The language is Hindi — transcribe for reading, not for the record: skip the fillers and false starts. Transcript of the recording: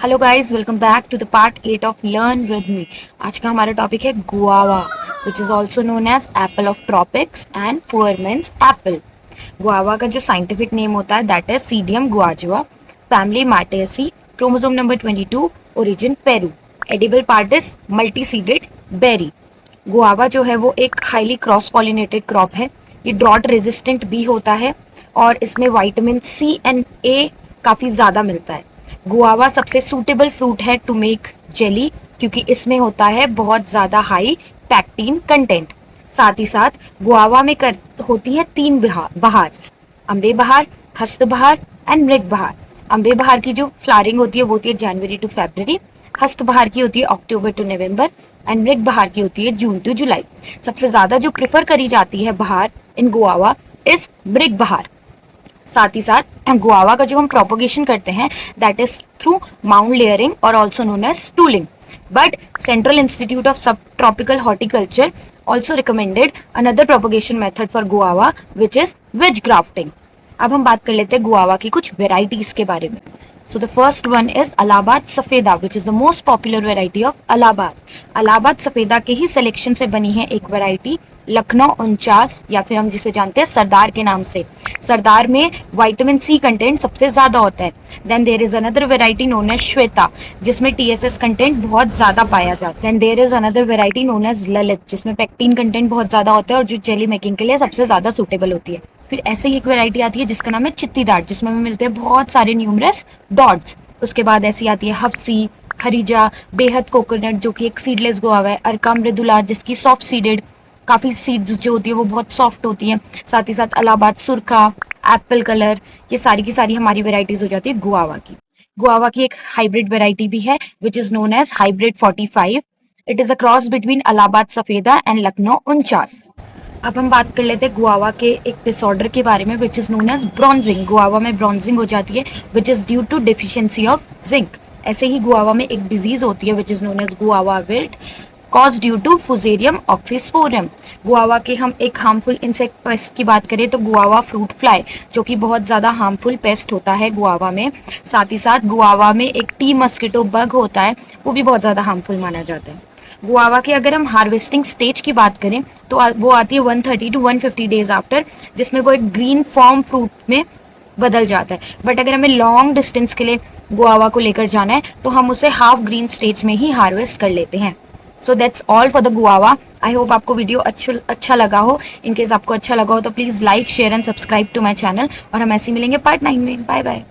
Hello guys, welcome back to the part 8 of learn with me. आज का हमारा टॉपिक है guava, which is also known as apple of tropics and poor man's apple. Guava का जो साइंटिफिक नेम होता है that is Psidium guajava, family Myrtaceae, chromosome number 22, origin Peru. Edible part is multi seeded berry. Guava जो है वो एक हाईली क्रॉस पॉलिनेटेड क्रॉप है। ये ड्रॉट रेजिस्टेंट भी होता है और इसमें विटामिन सी एंड ए काफ़ी ज़्यादा मिलता है। गुआवा सबसे सूटेबल फ्रूट है टू मेक जेली, क्योंकि इसमें होता है बहुत ज़्यादा हाई पैक्टीन कंटेंट। साथ ही साथ गुआवा में होती है तीन बहार, अम्बे बहार, हस्त बहार एंड मृग बहार। अम्बे बहार की जो फ्लावरिंग होती है वो होती है जनवरी टू फरवरी, हस्त बहार की होती है अक्टूबर टू नवंबर एंड मृग बहार की होती है जून टू जुलाई। सबसे ज़्यादा जो प्रेफर करी जाती है बहार इन गुआवा इज मृग बहार। साथ ही साथ गुआवा का जो हम प्रोपोगेशन करते हैं that is through mound layering और also known as stooling. But central institute of subtropical horticulture also recommended another propagation method for guava which is wedge grafting. अब हम बात कर लेते हैं गुआवा की कुछ वेराइटीज के बारे में। So the first one is Allahabad सफेदा, which is the most popular variety of Allahabad. Allahabad सफेदा के ही सिलेक्शन से बनी है एक वैरायटी लखनऊ 49, या फिर हम जिसे जानते हैं सरदार के नाम से। सरदार में विटामिन सी कंटेंट सबसे ज्यादा होता है। Then there is another variety known as Shweta, जिसमें टीएसएस कंटेंट बहुत ज्यादा पाया जाता है। Then there is another variety known as Lalit, जिसमें पेक्टिन कंटेंट बहुत ज्यादा होता है और जो जेली मेकिंग के लिए सबसे ज्यादा सूटेबल होती है। फिर ऐसे ही एक वैरायटी आती है जिसका नाम है चित्तीदार, जिसमें हमें मिलते हैं बहुत सारे न्यूमरस डॉट्स। उसके बाद ऐसी आती है हफ्सी, खरीजा, बेहद कोकोनट जो कि एक सीडलेस गुआवा है, अरका मृदुला जिसकी सॉफ्ट सीडेड काफ़ी सीड्स जो होती है वो बहुत सॉफ्ट होती है। साथ ही साथ अलाहाबाद सुरखा, एप्पल कलर, ये सारी की सारी हमारी वेराइटीज हो जाती है गुआवा की। गुआवा की एक हाइब्रिड वेराइटी भी है which is known as hybrid 45। It is a cross between Allahabad Safeda and Lucknow 49। अब हम बात कर लेते हैं गुआवा के एक डिसऑर्डर के बारे में which is known as bronzing. Guava में ब्रॉन्जिंग हो जाती है which is due to deficiency of zinc. ऐसे ही गुआवा में एक डिजीज होती है which is known as guava wilt, cause due to fusarium oxysporum. Guava के हम एक हार्मफुल इंसेक्ट पेस्ट की बात करें तो गुआवा फ्रूट फ्लाई, जो कि बहुत ज़्यादा हार्मफुल पेस्ट होता है गुआवा में। साथ ही साथ गुआवा में एक टी मस्किटो बग होता है, वो भी बहुत ज़्यादा हार्मफुल माना जाता है। गुआवा की अगर हम हार्वेस्टिंग स्टेज की बात करें तो वो आती है 130 टू 150 डेज आफ्टर, जिसमें वो एक ग्रीन फॉर्म फ्रूट में बदल जाता है। बट अगर हमें लॉन्ग डिस्टेंस के लिए गुआवा को लेकर जाना है तो हम उसे हाफ ग्रीन स्टेज में ही हार्वेस्ट कर लेते हैं। So that's all for the guava. I hope आपको वीडियो अच्छा लगा हो। इनकेस आपको अच्छा लगा हो तो please like, share and subscribe to my channel, और हम ऐसे मिलेंगे पार्ट 9 में। Bye bye.